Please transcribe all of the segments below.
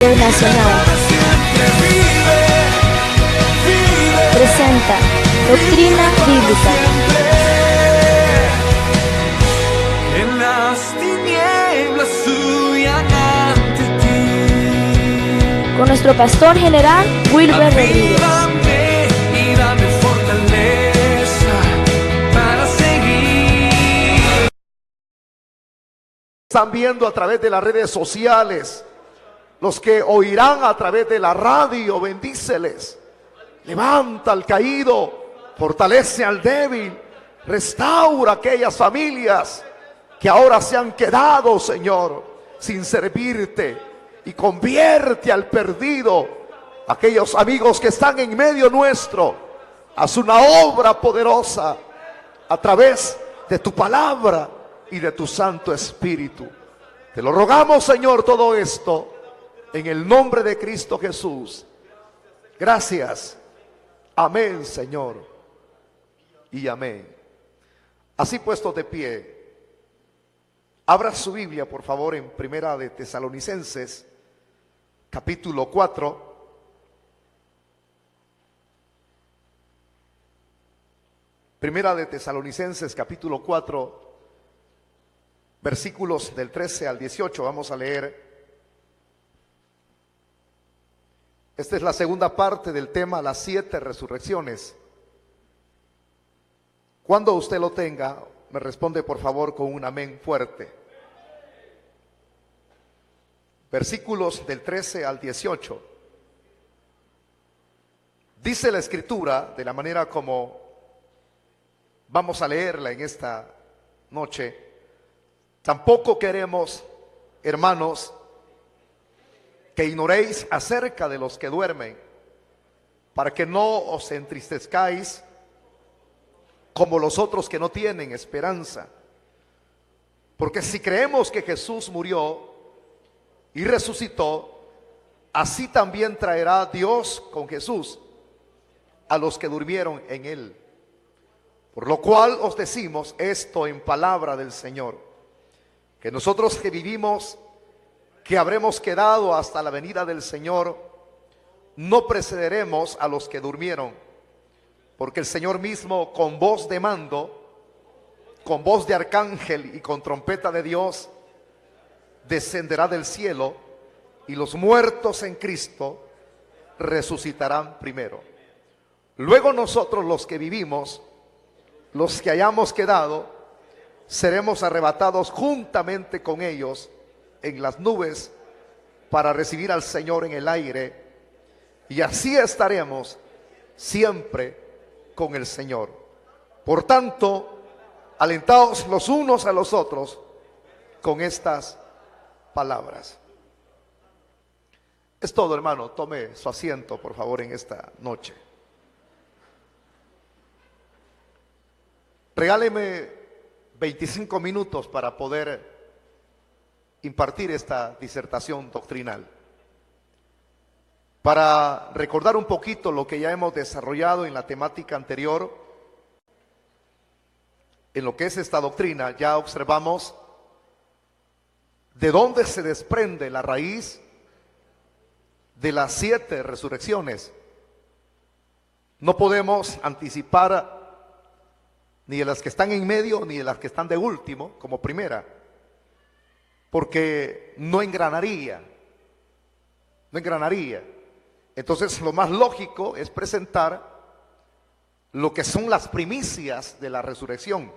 Nacional presenta Doctrina Bíblica. En las tinieblas huyan ante ti. Con nuestro pastor general Wilber Rodríguez. Avívame y dame fortaleza para seguir. Están viendo a través de las redes sociales, los que oirán a través de la radio, bendíceles. Levanta al caído, fortalece al débil, restaura aquellas familias que ahora se han quedado, Señor, sin servirte, y convierte al perdido, aquellos amigos que están en medio nuestro. Haz una obra poderosa a través de tu palabra y de tu Santo Espíritu. Te lo rogamos, Señor, todo esto en el nombre de Cristo Jesús. Gracias. Amén, Señor. Y amén. Así puestos de pie, abra su Biblia, por favor, en Primera de Tesalonicenses, capítulo 4. Primera de Tesalonicenses, capítulo 4, versículos del 13 al 18. Vamos a leer. Esta es la segunda parte del tema, las 7 resurrecciones. Cuando usted lo tenga, me responde por favor con un amén fuerte. Versículos del 13 al 18. Dice la Escritura, de la manera como vamos a leerla en esta noche: tampoco queremos, hermanos, que ignoréis acerca de los que duermen, para que no os entristezcáis como los otros que no tienen esperanza. Porque si creemos que Jesús murió y resucitó, así también traerá Dios con Jesús a los que durmieron en él. Por lo cual os decimos esto en palabra del Señor, que nosotros que vivimos, que habremos quedado hasta la venida del Señor, no precederemos a los que durmieron, porque el Señor mismo, con voz de mando, con voz de arcángel y con trompeta de Dios, descenderá del cielo, y los muertos en Cristo resucitarán primero. Luego nosotros, los que vivimos, los que hayamos quedado, seremos arrebatados juntamente con ellos en las nubes para recibir al Señor en el aire, y así estaremos siempre con el Señor. Por tanto, alentaos los unos a los otros con estas palabras. Es todo, hermano. Tome su asiento, por favor, en esta noche. Regáleme 25 minutos para poder impartir esta disertación doctrinal. Para recordar un poquito lo que ya hemos desarrollado en la temática anterior, en lo que es esta doctrina, ya observamos de dónde se desprende la raíz de las 7 resurrecciones. No podemos anticipar ni de las que están en medio, ni de las que están de último, como primera, porque no engranaría. Entonces lo más lógico es presentar lo que son las primicias de la resurrección,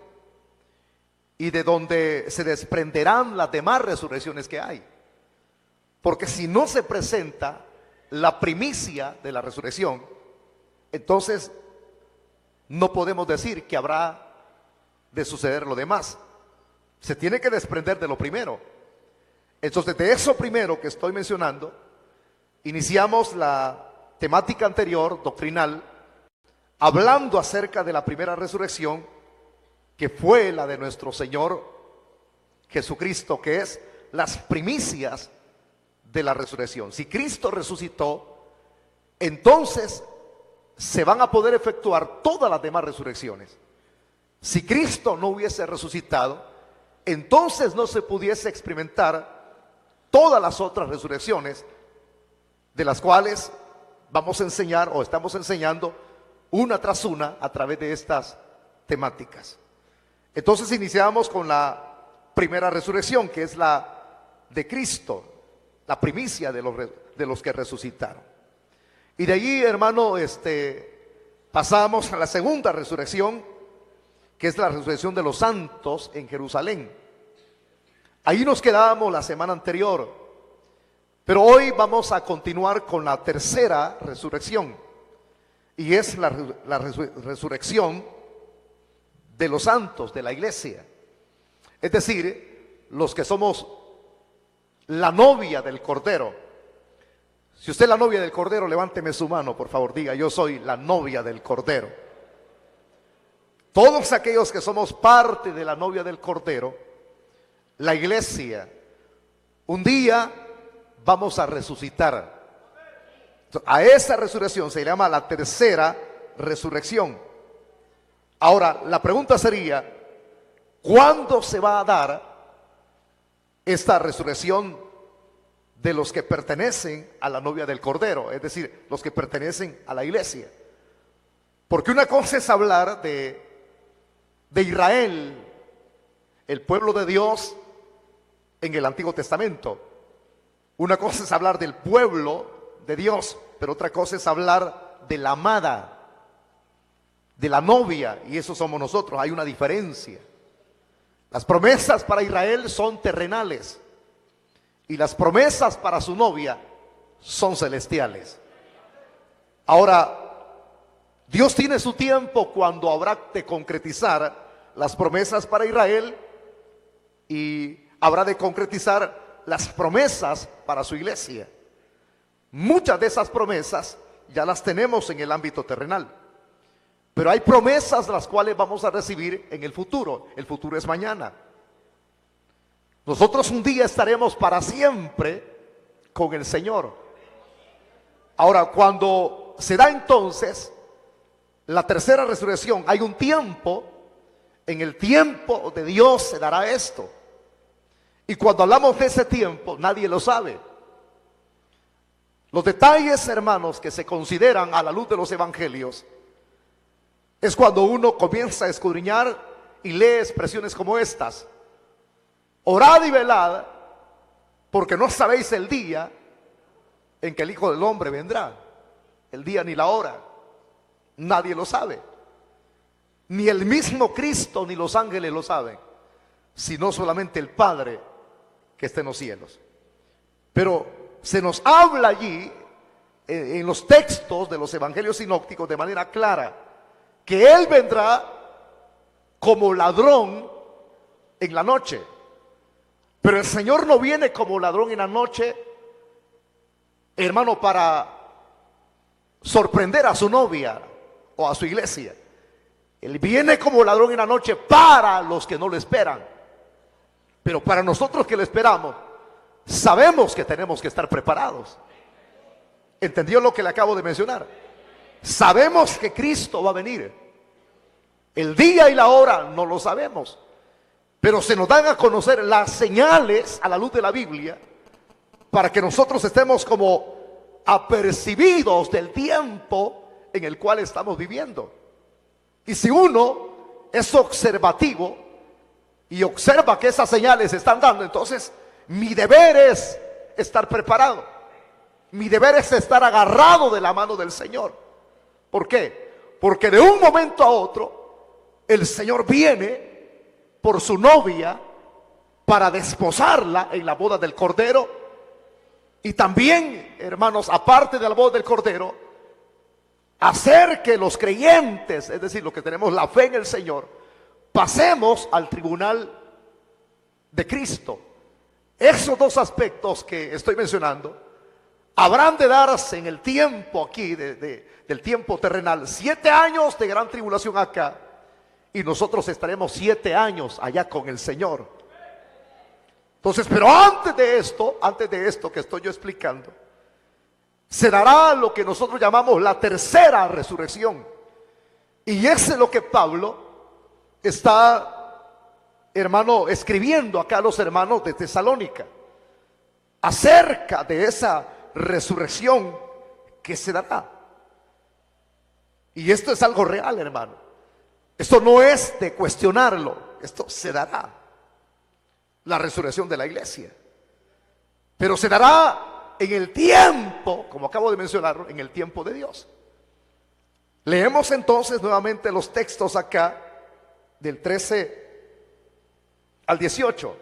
y de donde se desprenderán las demás resurrecciones que hay. Porque si no se presenta la primicia de la resurrección, entonces no podemos decir que habrá de suceder lo demás. Se tiene que desprender de lo primero. Entonces, de eso primero que estoy mencionando, iniciamos la temática anterior, doctrinal, hablando acerca de la primera resurrección, que fue la de nuestro Señor Jesucristo, que es las primicias de la resurrección. Si Cristo resucitó, entonces se van a poder efectuar todas las demás resurrecciones. Si Cristo no hubiese resucitado, entonces no se pudiese experimentar todas las otras resurrecciones de las cuales vamos a enseñar o estamos enseñando una tras una a través de estas temáticas. Entonces iniciamos con la primera resurrección, que es la de Cristo, la primicia de los que resucitaron. Y de allí, hermano, pasamos a la segunda resurrección, que es la resurrección de los santos en Jerusalén. Ahí nos quedábamos la semana anterior, pero hoy vamos a continuar con la tercera resurrección, y es la resurrección de los santos de la iglesia. Es decir, los que somos la novia del Cordero. Si usted es la novia del Cordero, levánteme su mano, por favor, diga: yo soy la novia del Cordero. Todos aquellos que somos parte de la novia del Cordero, la iglesia, un día vamos a resucitar. A esa resurrección se llama la tercera resurrección. Ahora, la pregunta sería: ¿cuándo se va a dar esta resurrección de los que pertenecen a la novia del Cordero? Es decir, los que pertenecen a la iglesia. Porque una cosa es hablar de Israel, el pueblo de Dios en el Antiguo Testamento. Una cosa es hablar del pueblo de Dios, pero otra cosa es hablar de la amada, de la novia, y eso somos nosotros. Hay una diferencia. Las promesas para Israel son terrenales y las promesas para su novia son celestiales. Ahora, Dios tiene su tiempo cuando habrá de concretizar las promesas para Israel y habrá de concretizar las promesas para su iglesia. Muchas de esas promesas ya las tenemos en el ámbito terrenal, pero hay promesas las cuales vamos a recibir en el futuro. El futuro es mañana. Nosotros un día estaremos para siempre con el Señor. Ahora, cuando se da entonces la tercera resurrección, hay un tiempo, en el tiempo de Dios se dará esto. Y cuando hablamos de ese tiempo, nadie lo sabe. Los detalles, hermanos, que se consideran a la luz de los evangelios, es cuando uno comienza a escudriñar y lee expresiones como estas: orad y velad, porque no sabéis el día en que el Hijo del Hombre vendrá. El día ni la hora, nadie lo sabe. Ni el mismo Cristo ni los ángeles lo saben, sino solamente el Padre que está en los cielos. Pero se nos habla allí, en los textos de los evangelios sinópticos, de manera clara, que Él vendrá como ladrón en la noche. Pero el Señor no viene como ladrón en la noche, hermano, para sorprender a su novia o a su iglesia. Él viene como ladrón en la noche para los que no lo esperan. Pero para nosotros que lo esperamos, sabemos que tenemos que estar preparados. ¿Entendió lo que le acabo de mencionar? Sabemos que Cristo va a venir. El día y la hora no lo sabemos, pero se nos dan a conocer las señales a la luz de la Biblia para que nosotros estemos como apercibidos del tiempo en el cual estamos viviendo. Y si uno es observativo y observa que esas señales se están dando, entonces mi deber es estar preparado. Mi deber es estar agarrado de la mano del Señor. ¿Por qué? Porque de un momento a otro el Señor viene por su novia para desposarla en la boda del Cordero. Y también, hermanos, aparte de la boda del Cordero, hacer que los creyentes, es decir, los que tenemos la fe en el Señor, pasemos al tribunal de Cristo. Esos dos aspectos que estoy mencionando habrán de darse en el tiempo aquí, del tiempo terrenal. 7 años de gran tribulación acá, y nosotros estaremos 7 años allá con el Señor. Entonces, pero antes de esto que estoy yo explicando, se dará lo que nosotros llamamos la tercera resurrección. Y ese es lo que Pablo está, hermano, escribiendo acá a los hermanos de Tesalónica, acerca de esa resurrección que se dará. Y esto es algo real, hermano. Esto no es de cuestionarlo, esto se dará. La resurrección de la iglesia. Pero se dará en el tiempo, como acabo de mencionarlo, en el tiempo de Dios. Leemos entonces nuevamente los textos acá del 13 al 18.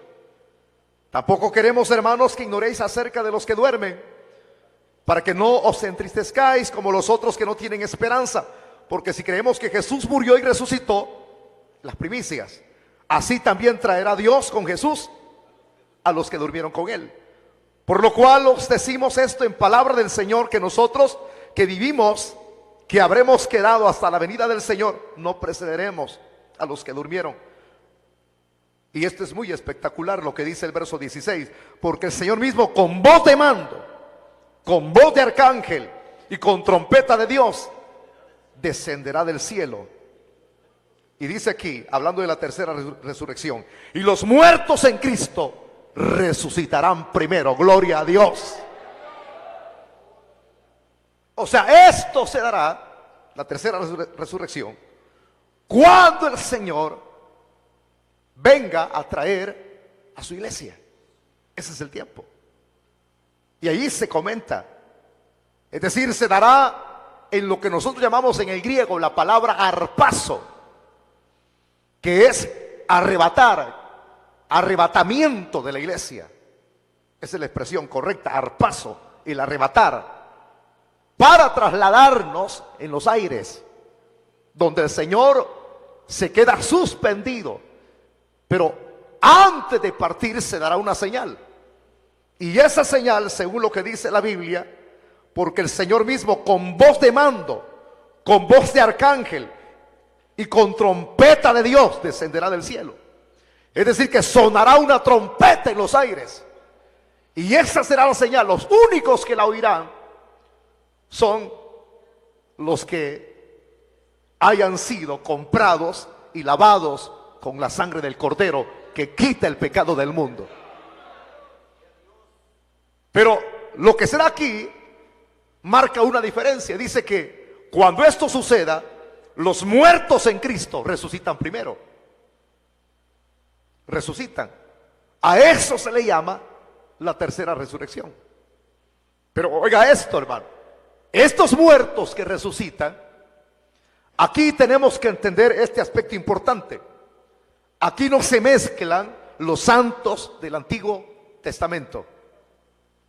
Tampoco queremos, hermanos, que ignoréis acerca de los que duermen, para que no os entristezcáis como los otros que no tienen esperanza. Porque si creemos que Jesús murió y resucitó, las primicias, así también traerá Dios con Jesús a los que durmieron con él. Por lo cual os decimos esto en palabra del Señor, que nosotros que vivimos, que habremos quedado hasta la venida del Señor, no precederemos a los que durmieron. Y esto es muy espectacular lo que dice el verso 16, porque el Señor mismo con voz de mando, con voz de arcángel y con trompeta de Dios, descenderá del cielo. Y dice aquí, hablando de la tercera resurrección, y los muertos en Cristo resucitarán primero. Gloria a Dios. O sea, esto se dará, la tercera resurrección, cuando el Señor venga a traer a su iglesia. Ese es el tiempo. Y ahí se comenta, es decir, se dará en lo que nosotros llamamos en el griego la palabra arpazo, que es arrebatar, arrebatamiento de la iglesia. Esa es la expresión correcta, arpazo, el arrebatar, para trasladarnos en los aires, donde el Señor se queda suspendido. Pero antes de partir se dará una señal. Y esa señal, según lo que dice la Biblia, porque el Señor mismo con voz de mando, con voz de arcángel y con trompeta de Dios descenderá del cielo. Es decir, que sonará una trompeta en los aires. Y esa será la señal. Los únicos que la oirán son los que hayan sido comprados y lavados con la sangre del Cordero que quita el pecado del mundo. Pero lo que será aquí marca una diferencia. Dice que cuando esto suceda, los muertos en Cristo resucitan primero. Resucitan. A eso se le llama la tercera resurrección. Pero oiga esto, hermano. Estos muertos que resucitan, aquí tenemos que entender este aspecto importante. Aquí no se mezclan los santos del Antiguo Testamento.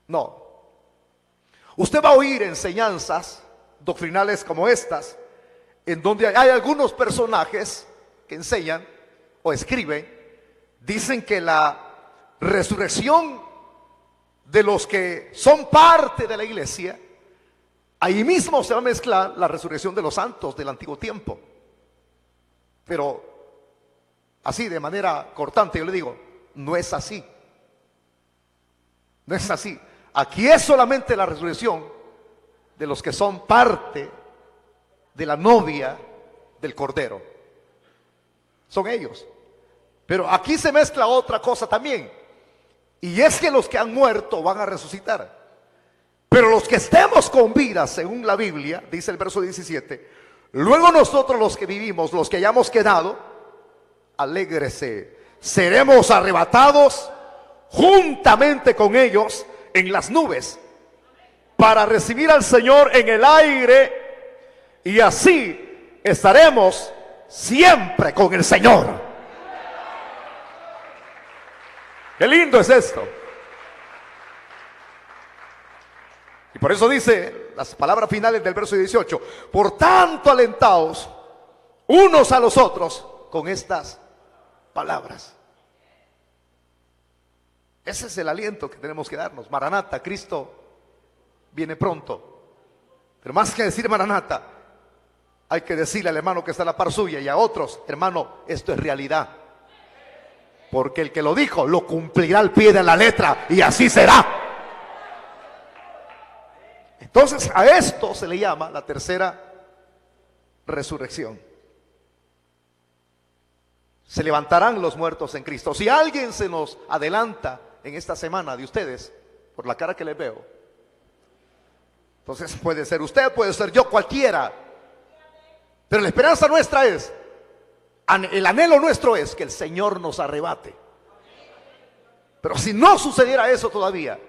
No. Usted va a oír enseñanzas doctrinales como estas, en donde hay algunos personajes que enseñan o escriben, dicen que la resurrección de los que son parte de la iglesia, ahí mismo se va a mezclar la resurrección de los santos del antiguo tiempo. Pero así, de manera cortante, yo le digo, no es así. No es así. Aquí es solamente la resurrección de los que son parte de la novia del Cordero. Son ellos. Pero aquí se mezcla otra cosa también. Y es que los que han muerto van a resucitar. Pero los que estemos con vida, según la Biblia, dice el verso 17, luego nosotros los que vivimos, los que hayamos quedado, alégrese, seremos arrebatados juntamente con ellos en las nubes para recibir al Señor en el aire, y así estaremos siempre con el Señor. Qué lindo es esto. Y por eso dice las palabras finales del verso 18: por tanto, alentaos unos a los otros con estas palabras. Ese es el aliento que tenemos que darnos. Maranata, Cristo viene pronto. Pero más que decir Maranata, hay que decirle al hermano que está a la par suya y a otros: hermano, esto es realidad. Porque el que lo dijo lo cumplirá al pie de la letra, y así será. Entonces a esto se le llama la tercera resurrección. Se levantarán los muertos en Cristo. Si alguien se nos adelanta en esta semana de ustedes, por la cara que les veo, Entonces puede ser usted, puede ser yo, cualquiera. Pero la esperanza nuestra es, el anhelo nuestro es que el Señor nos arrebate. Pero si no sucediera eso todavía,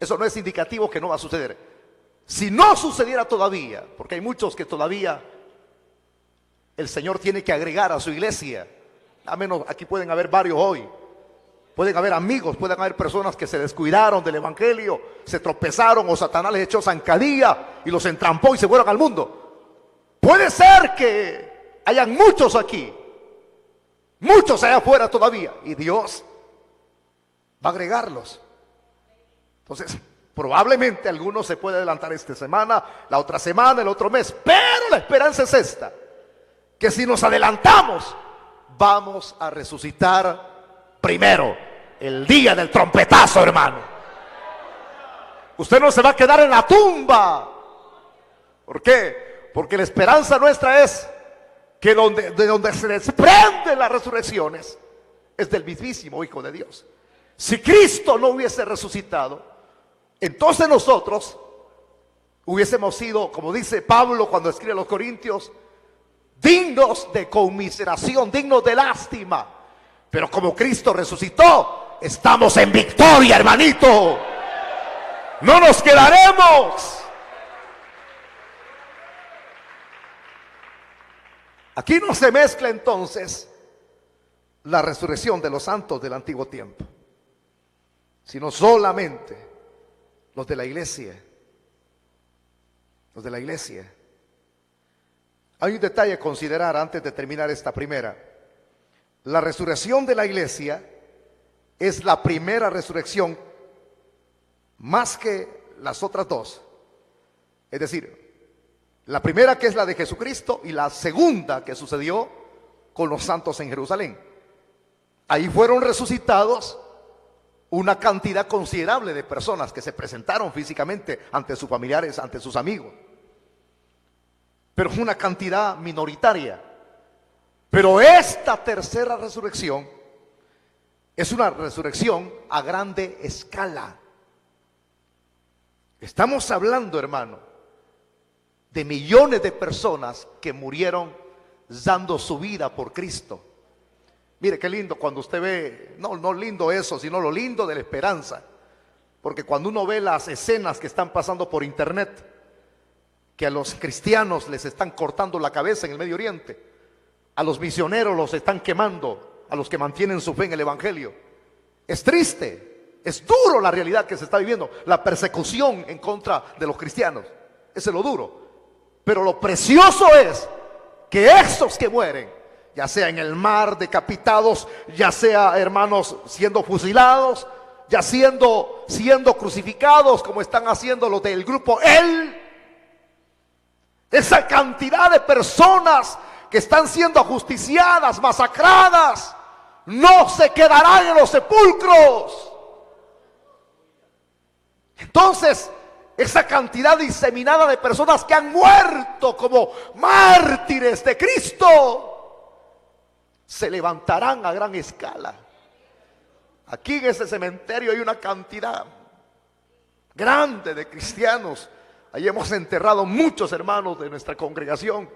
eso no es indicativo que no va a suceder. Si no sucediera todavía, porque hay muchos que todavía el Señor tiene que agregar a su iglesia. A menos aquí pueden haber varios hoy. Pueden haber amigos, pueden haber personas que se descuidaron del evangelio, se tropezaron o Satanás les echó zancadilla y los entrampó y se fueron al mundo. Puede ser que hayan muchos aquí, muchos allá afuera todavía, y Dios va a agregarlos. Entonces, probablemente algunos se puede adelantar esta semana, la otra semana, el otro mes, pero la esperanza es esta, que si nos adelantamos, vamos a resucitar primero, el día del trompetazo, hermano. Usted no se va a quedar en la tumba. ¿Por qué? Porque la esperanza nuestra es que de donde se desprenden las resurrecciones es del mismísimo Hijo de Dios. Si Cristo no hubiese resucitado, entonces nosotros hubiésemos sido, como dice Pablo cuando escribe a los Corintios, dignos de conmiseración, dignos de lástima. Pero como Cristo resucitó, estamos en victoria, hermanito. No nos quedaremos. Aquí no se mezcla entonces la resurrección de los santos del antiguo tiempo, sino solamente los de la iglesia. Los de la iglesia. Hay un detalle a considerar antes de terminar esta primera. La resurrección de la iglesia es la primera resurrección más que las otras dos. Es decir, la primera que es la de Jesucristo y la segunda que sucedió con los santos en Jerusalén. Ahí fueron resucitados una cantidad considerable de personas que se presentaron físicamente ante sus familiares, ante sus amigos. Pero fue una cantidad minoritaria. Pero esta tercera resurrección es una resurrección a grande escala. Estamos hablando, hermano, de millones de personas que murieron dando su vida por Cristo. Mire qué lindo cuando usted ve, no lindo eso, sino lo lindo de la esperanza. Porque cuando uno ve las escenas que están pasando por internet, que a los cristianos les están cortando la cabeza en el Medio Oriente, a los misioneros los están quemando, a los que mantienen su fe en el evangelio. Es triste, es duro la realidad que se está viviendo, la persecución en contra de los cristianos. Ese es lo duro. Pero lo precioso es que esos que mueren, ya sea en el mar decapitados, ya sea, hermanos, siendo fusilados, ya siendo crucificados, como están haciendo los del grupo Él, esa cantidad de personas que están siendo ajusticiadas, masacradas, no se quedarán en los sepulcros. Entonces, esa cantidad diseminada de personas que han muerto como mártires de Cristo, se levantarán a gran escala. Aquí en ese cementerio hay una cantidad grande de cristianos. Ahí hemos enterrado muchos hermanos de nuestra congregación.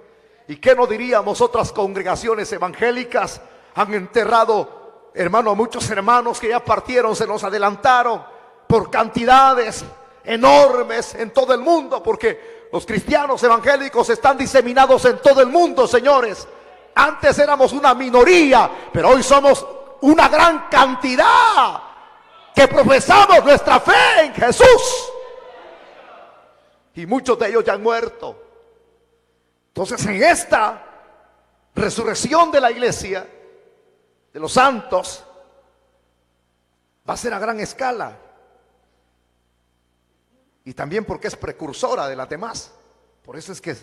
¿Y qué no diríamos? Otras congregaciones evangélicas han enterrado, hermano, muchos hermanos que ya partieron, se nos adelantaron por cantidades enormes en todo el mundo, porque los cristianos evangélicos están diseminados en todo el mundo, señores. Antes éramos una minoría, pero hoy somos una gran cantidad que profesamos nuestra fe en Jesús. Y muchos de ellos ya han muerto. Entonces, en esta resurrección de la iglesia, de los santos, va a ser a gran escala. Y también porque es precursora de las demás. Por eso es que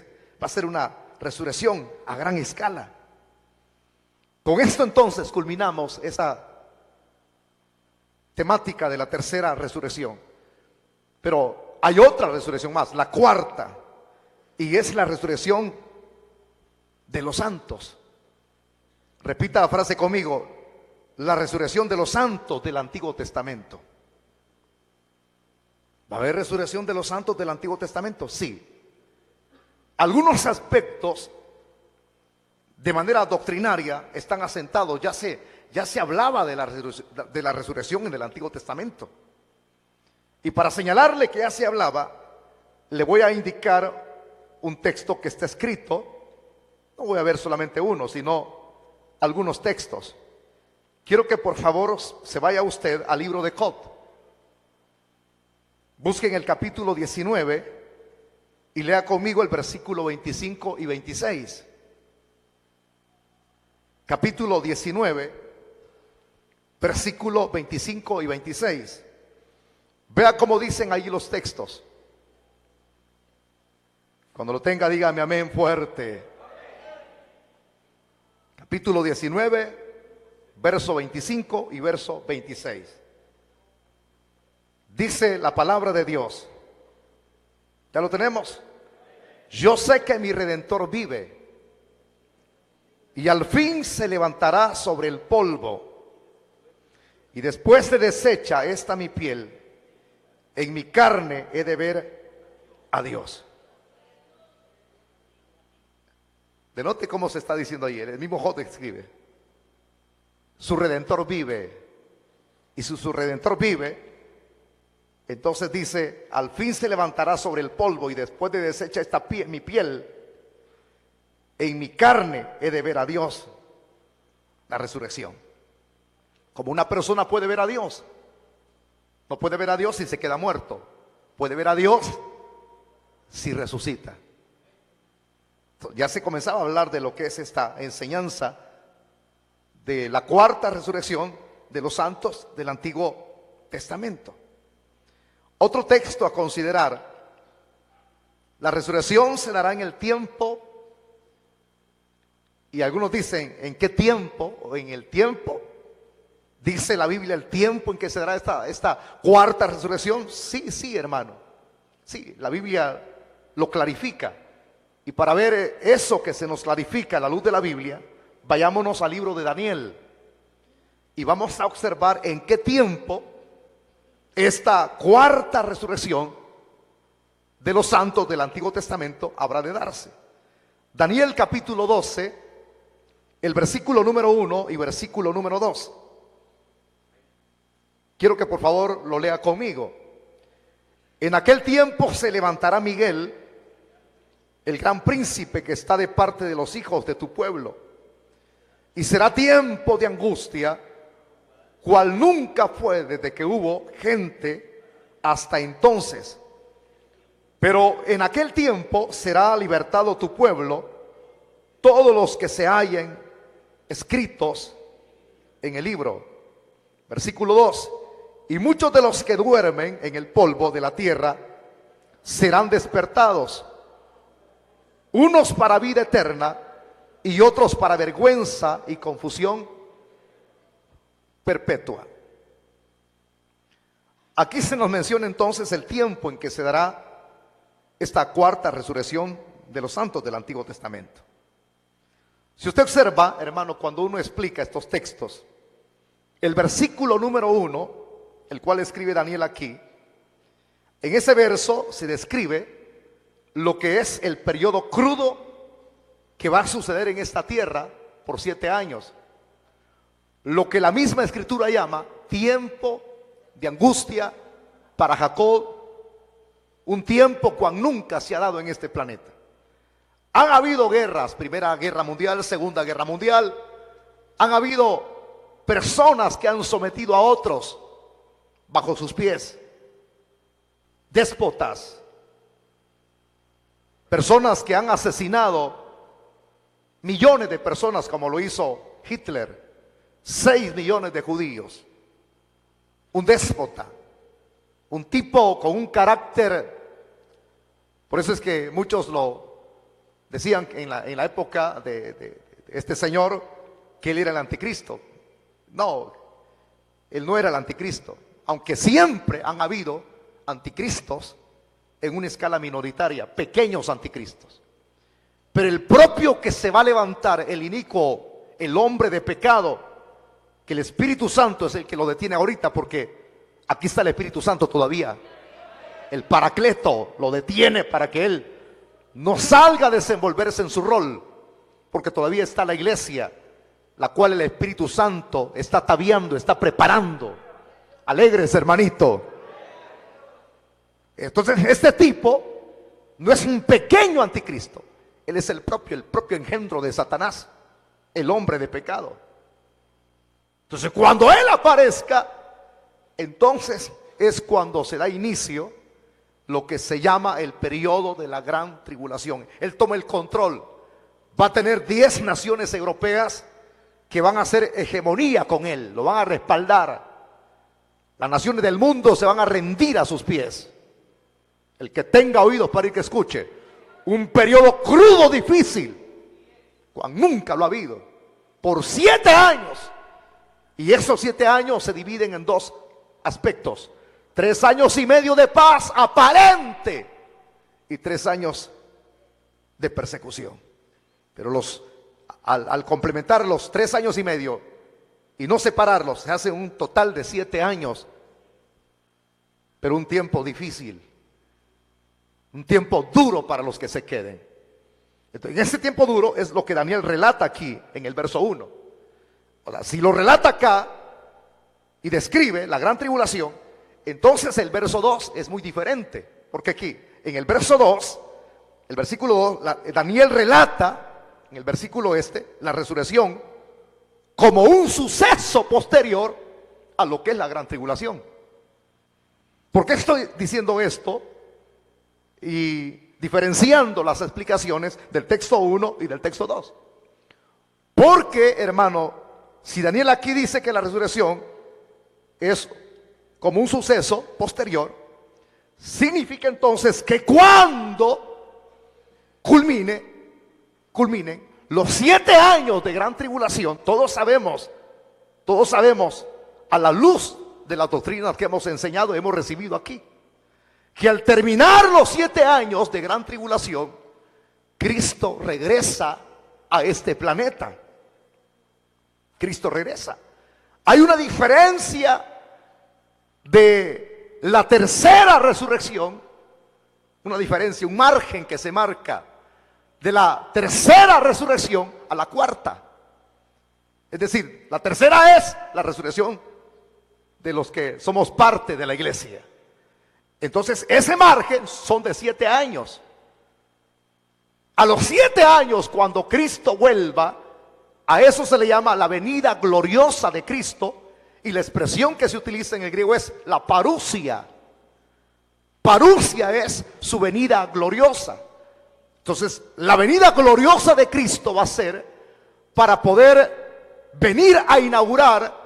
va a ser una resurrección a gran escala. Con esto entonces culminamos esa temática de la tercera resurrección. Pero hay otra resurrección más, la cuarta. Y es la resurrección de los santos. Repita la frase conmigo: la resurrección de los santos del Antiguo Testamento. ¿Va a haber resurrección de los santos del Antiguo Testamento? Sí. Algunos aspectos de manera doctrinaria están asentados. Ya se hablaba de la resurrección en el Antiguo Testamento. Y para señalarle que ya se hablaba, le voy a indicar un texto que está escrito. No voy a ver solamente uno, sino algunos textos. Quiero que por favor se vaya usted al libro de Job. Busquen el capítulo 19 y lea conmigo el versículo 25 y 26. Capítulo 19, versículo 25 y 26. Vea cómo dicen ahí los textos. Cuando lo tenga, dígame amén fuerte. Capítulo 19, verso 25 y verso 26. Dice la palabra de Dios. ¿Ya lo tenemos? Yo sé que mi Redentor vive y al fin se levantará sobre el polvo, y después de deshecha esta mi piel, en mi carne he de ver a Dios. Denote cómo se está diciendo ahí. El mismo Job escribe: su Redentor vive. Y si su Redentor vive, entonces dice: al fin se levantará sobre el polvo, y después de deshecha mi piel, en mi carne he de ver a Dios. La resurrección. Como una persona puede ver a Dios. No puede ver a Dios si se queda muerto. Puede ver a Dios si resucita. Ya se comenzaba a hablar de lo que es esta enseñanza de la cuarta resurrección de los santos del Antiguo Testamento. Otro texto a considerar: la resurrección se dará en el tiempo, y algunos dicen ¿en qué tiempo? O en el tiempo. ¿Dice la Biblia el tiempo en que se dará esta cuarta resurrección? Sí, hermano. Sí, la Biblia lo clarifica. Y para ver eso que se nos clarifica a la luz de la Biblia, vayámonos al libro de Daniel. Y vamos a observar en qué tiempo esta cuarta resurrección de los santos del Antiguo Testamento habrá de darse. Daniel capítulo 12, el versículo número 1 y versículo número 2. Quiero que por favor lo lea conmigo. En aquel tiempo se levantará Miguel, el gran príncipe que está de parte de los hijos de tu pueblo, y será tiempo de angustia, cual nunca fue desde que hubo gente hasta entonces. Pero en aquel tiempo será libertado tu pueblo, todos los que se hallen escritos en el libro. Versículo 2. Y muchos de los que duermen en el polvo de la tierra serán despertados, unos para vida eterna y otros para vergüenza y confusión perpetua. Aquí se nos menciona entonces el tiempo en que se dará esta cuarta resurrección de los santos del Antiguo Testamento. Si usted observa, hermano, cuando uno explica estos textos, el versículo número 1, el cual escribe Daniel aquí, en ese verso se describe lo que es el periodo crudo que va a suceder en esta tierra por 7 años. Lo que la misma escritura llama tiempo de angustia para Jacob, un tiempo cual nunca se ha dado en este planeta. Han habido guerras, Primera Guerra Mundial, Segunda Guerra Mundial, han habido personas que han sometido a otros bajo sus pies, déspotas, personas que han asesinado millones de personas como lo hizo Hitler, 6 millones de judíos, un déspota, un tipo con un carácter. Por eso es que muchos lo decían en la época de este señor que él era el anticristo. No, él no era el anticristo, aunque siempre han habido anticristos en una escala minoritaria, pequeños anticristos. Pero el propio que se va a levantar, el inicuo, el hombre de pecado, que el Espíritu Santo es el que lo detiene ahorita, porque aquí está el Espíritu Santo todavía. el Paracleto lo detiene para que él no salga a desenvolverse en su rol, porque todavía está la iglesia, la cual el Espíritu Santo está ataviando, está preparando. Alegres, hermanito. Entonces, este tipo no es un pequeño anticristo. Él es el propio engendro de Satanás, el hombre de pecado. Entonces, cuando él aparezca, entonces es cuando se da inicio lo que se llama el periodo de la gran tribulación. Él toma el control. Va a tener 10 naciones europeas que van a hacer hegemonía con él, lo van a respaldar. Las naciones del mundo se van a rendir a sus pies. El que tenga oídos para ir que escuche. Un periodo crudo, difícil, cuando nunca lo ha habido, por 7 años. Y esos 7 años se dividen en 2 aspectos: 3 años y medio de paz aparente y 3 años de persecución. Pero al complementar los 3 años y medio y no separarlos, se hace un total de 7 años, pero un tiempo difícil, un tiempo duro para los que se queden. Entonces, en ese tiempo duro es lo que Daniel relata aquí en el verso 1. Ahora, si lo relata acá y describe la gran tribulación, entonces el verso 2 es muy diferente, porque aquí en el verso 2, el versículo 2, Daniel relata en el versículo la resurrección como un suceso posterior a lo que es la gran tribulación. ¿Por qué estoy diciendo esto? Y diferenciando las explicaciones del texto 1 y del texto 2. Porque, hermano, si Daniel aquí dice que la resurrección es como un suceso posterior, significa entonces que cuando culminen los 7 años de gran tribulación, todos sabemos a la luz de las doctrinas que hemos enseñado, hemos recibido aquí, que al terminar los 7 años de gran tribulación, Cristo regresa a este planeta. Cristo regresa. Hay una diferencia de la tercera resurrección, una diferencia, un margen que se marca de la tercera resurrección a la cuarta. Es decir, la tercera es la resurrección de los que somos parte de la iglesia. Entonces, ese margen son de 7 años. A los 7 años, cuando Cristo vuelva, a eso se le llama la venida gloriosa de Cristo, y la expresión que se utiliza en el griego es la parusia. Parusia es su venida gloriosa. Entonces, la venida gloriosa de Cristo va a ser para poder venir a inaugurar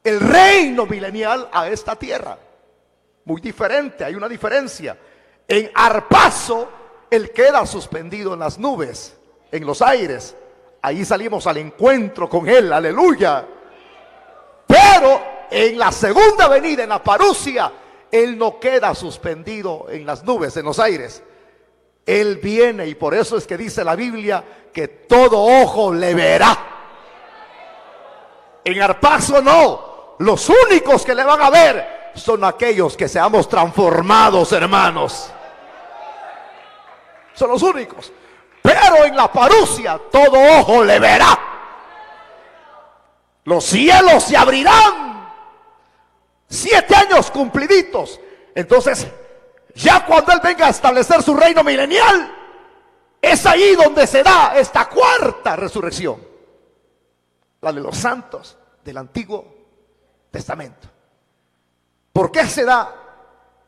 el reino milenial a esta tierra. Muy diferente, hay una diferencia. En Arpazo, Él queda suspendido en las nubes, en los aires. Ahí salimos al encuentro con Él, aleluya. Pero en la segunda venida, en la parusia, Él no queda suspendido en las nubes, en los aires. Él viene, y por eso es que dice la Biblia que todo ojo le verá. En Arpazo no, los únicos que le van a ver son aquellos que seamos transformados, hermanos. Son los únicos. Pero en la parusia todo ojo le verá. Los cielos se abrirán. 7 años cumpliditos. Entonces, ya cuando Él venga a establecer su reino milenial, es ahí donde se da esta cuarta resurrección, la de los santos del Antiguo Testamento. ¿Por qué se da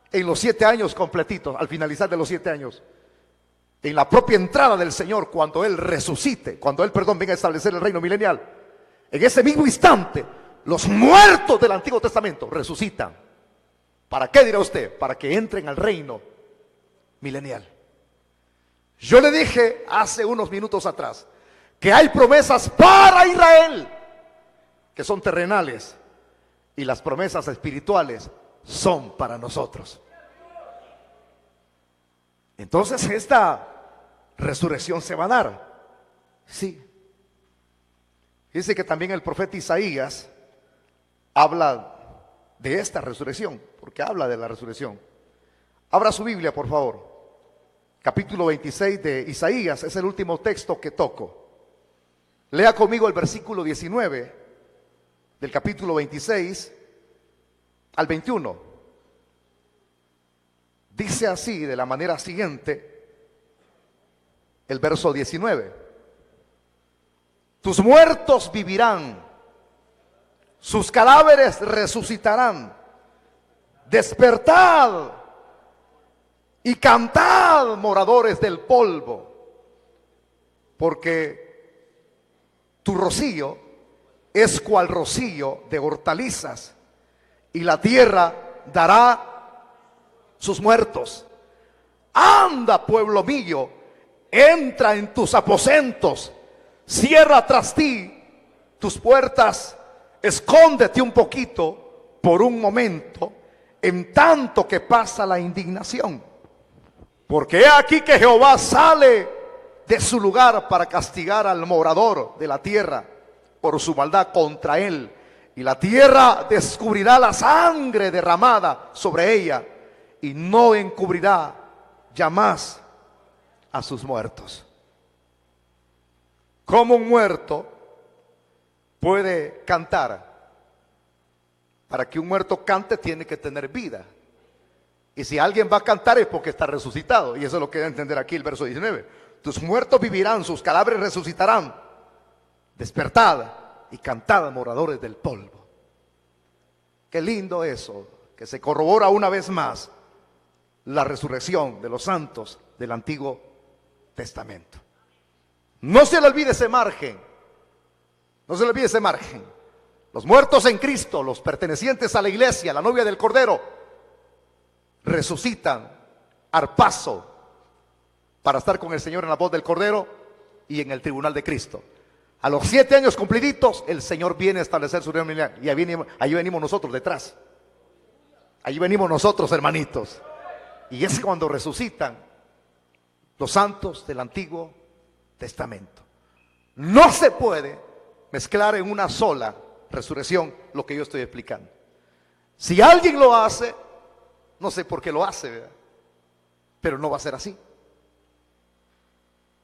en los 7 años completitos, al finalizar de los 7 años? En la propia entrada del Señor, cuando Él resucite, cuando Él, venga a establecer el reino milenial. En ese mismo instante, los muertos del Antiguo Testamento resucitan. ¿Para qué, dirá usted? Para que entren al reino milenial. Yo le dije hace unos minutos atrás que hay promesas para Israel que son terrenales, y las promesas espirituales son para nosotros. Entonces, esta resurrección se va a dar. Sí. Dice que también el profeta Isaías habla de esta resurrección, porque habla de la resurrección. Abra su Biblia, por favor. Capítulo 26 de Isaías, es el último texto que toco. Lea conmigo el versículo 19 del capítulo 26 al 21. Dice así, de la manera siguiente, el verso 19. Tus muertos vivirán, sus cadáveres resucitarán. Despertad y cantad, moradores del polvo, porque tu rocío es cual rocío de hortalizas, y la tierra dará sus muertos. Anda, pueblo mío, entra en tus aposentos, cierra tras ti tus puertas, escóndete un poquito por un momento, en tanto que pasa la indignación. Porque he aquí que Jehová sale de su lugar para castigar al morador de la tierra por su maldad contra él, y la tierra descubrirá la sangre derramada sobre ella, y no encubrirá ya más a sus muertos. ¿Cómo un muerto puede cantar? Para que un muerto cante tiene que tener vida. Y si alguien va a cantar es porque está resucitado. Y eso es lo que debe entender aquí el verso 19. Tus muertos vivirán, sus cadáveres resucitarán. Despertad y cantad, moradores del polvo. Qué lindo eso, que se corrobora una vez más la resurrección de los santos del Antiguo Testamento. No se le olvide ese margen. No se le olvide ese margen. Los muertos en Cristo, los pertenecientes a la iglesia, la novia del Cordero, resucitan al paso para estar con el Señor en la voz del Cordero y en el tribunal de Cristo. A los 7 años cumpliditos, el Señor viene a establecer su reino milenial. Y allí venimos nosotros detrás. Allí venimos nosotros, hermanitos. Y es cuando resucitan los santos del Antiguo Testamento. No se puede mezclar en una sola resurrección lo que yo estoy explicando. Si alguien lo hace, no sé por qué lo hace, ¿verdad? Pero no va a ser así.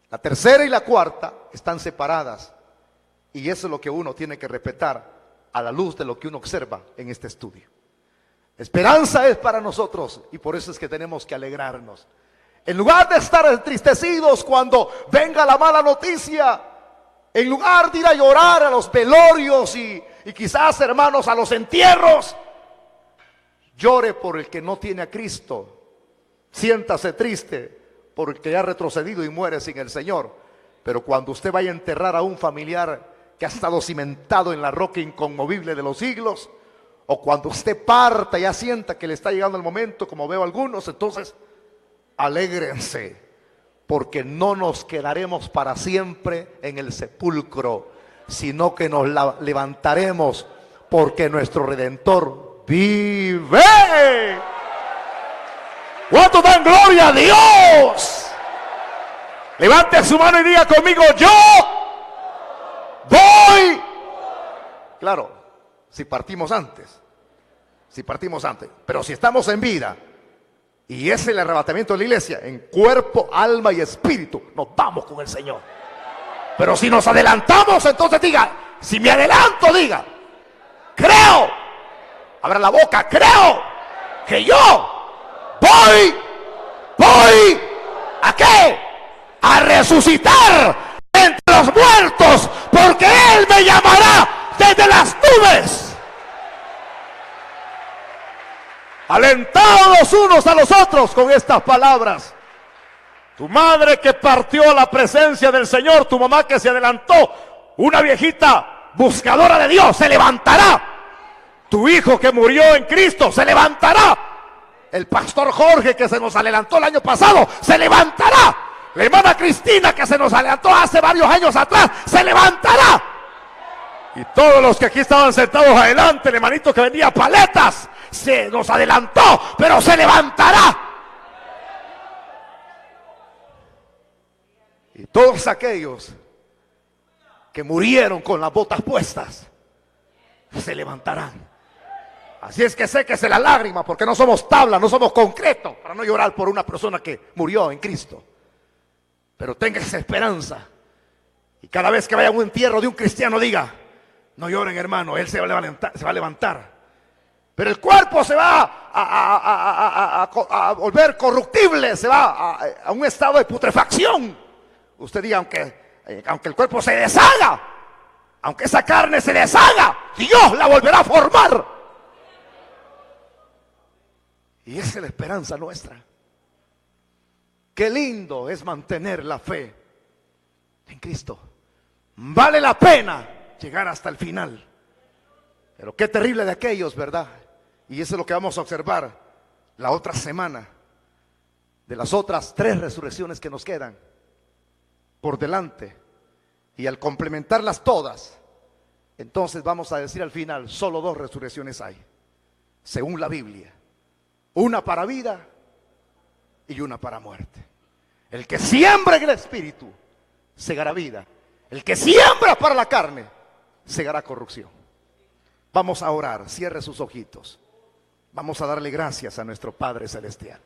La tercera y la cuarta están separadas, y eso es lo que uno tiene que respetar a la luz de lo que uno observa en este estudio. Esperanza es para nosotros, y por eso es que tenemos que alegrarnos. En lugar de estar entristecidos cuando venga la mala noticia, en lugar de ir a llorar a los velorios y quizás, hermanos, a los entierros, llore por el que no tiene a Cristo. Siéntase triste por el que ha retrocedido y muere sin el Señor. Pero cuando usted vaya a enterrar a un familiar que ha estado cimentado en la roca inconmovible de los siglos, o cuando usted parta y ya sienta que le está llegando el momento, como veo algunos, entonces alégrense, porque no nos quedaremos para siempre en el sepulcro, sino que nos levantaremos, porque nuestro Redentor vive. ¿Cuánto dan gloria a Dios? Levante su mano y diga conmigo: yo voy. Claro, si partimos antes, pero si estamos en vida, y es el arrebatamiento de la iglesia, en cuerpo, alma y espíritu, nos vamos con el Señor. Pero si nos adelantamos, entonces diga: si me adelanto, diga: creo. Abra la boca: creo que yo voy. ¿A qué? A resucitar entre los muertos, porque Él me llamará desde las nubes. Alentados los unos a los otros con estas palabras. Tu madre que partió a la presencia del Señor, tu mamá que se adelantó, una viejita buscadora de Dios, se levantará. Tu hijo que murió en Cristo se levantará. El pastor Jorge que se nos adelantó el año pasado se levantará. La hermana Cristina que se nos adelantó hace varios años atrás se levantará. Y todos los que aquí estaban sentados adelante, el hermanito que vendía paletas, se nos adelantó, pero se levantará. Y todos aquellos que murieron con las botas puestas se levantarán. Así es que séquese la lágrima, porque no somos tabla, no somos concreto, para no llorar por una persona que murió en Cristo. Pero tenga esa esperanza. Y cada vez que vaya a un entierro de un cristiano, diga: no lloren, hermano, él se va a levantar. Pero el cuerpo se va a volver corruptible, se va a un estado de putrefacción. Usted diga, aunque el cuerpo se deshaga, aunque esa carne se deshaga, Dios la volverá a formar. Y esa es la esperanza nuestra. Qué lindo es mantener la fe en Cristo. Vale la pena llegar hasta el final. Pero qué terrible de aquellos, ¿verdad? Y eso es lo que vamos a observar la otra semana, de las otras 3 resurrecciones que nos quedan por delante. Y al complementarlas todas, entonces vamos a decir al final, solo 2 resurrecciones hay, según la Biblia. Una para vida y una para muerte. El que siembra en el Espíritu segará vida. El que siembra para la carne segará corrupción. Vamos a orar, cierre sus ojitos. Vamos a darle gracias a nuestro Padre Celestial.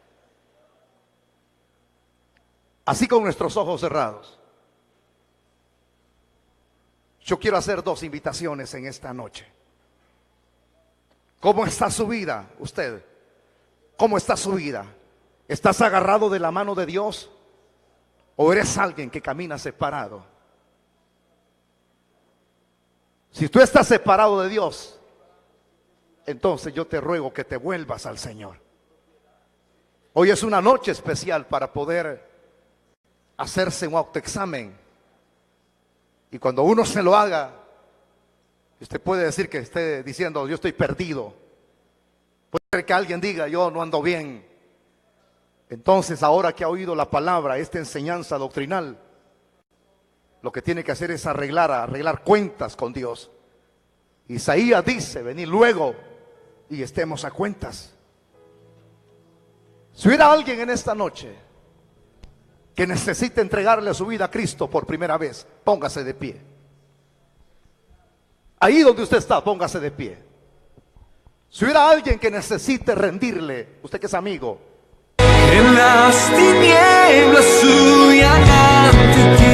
Así con nuestros ojos cerrados, yo quiero hacer 2 invitaciones en esta noche. ¿Cómo está su vida usted? ¿Cómo está su vida? ¿Estás agarrado de la mano de Dios? ¿O eres alguien que camina separado? Si tú estás separado de Dios, entonces yo te ruego que te vuelvas al Señor. Hoy es una noche especial para poder hacerse un autoexamen. Y cuando uno se lo haga, usted puede decir que esté diciendo: yo estoy perdido. Puede ser que alguien diga: yo no ando bien. Entonces, ahora que ha oído la palabra, esta enseñanza doctrinal, lo que tiene que hacer es arreglar cuentas con Dios. Isaías dice: venid luego y estemos a cuentas. Si hubiera alguien en esta noche que necesite entregarle su vida a Cristo por primera vez, póngase de pie. Ahí donde usted está, póngase de pie. Si hubiera alguien que necesite rendirle, usted que es amigo, En las tinieblas huyan ante ti.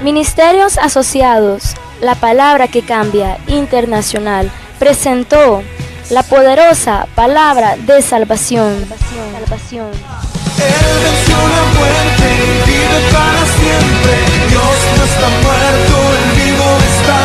Ministerios Asociados, la palabra que cambia, internacional, presentó la poderosa palabra de salvación. Él venció la muerte y vive para siempre. Dios no está muerto, Él vivo está.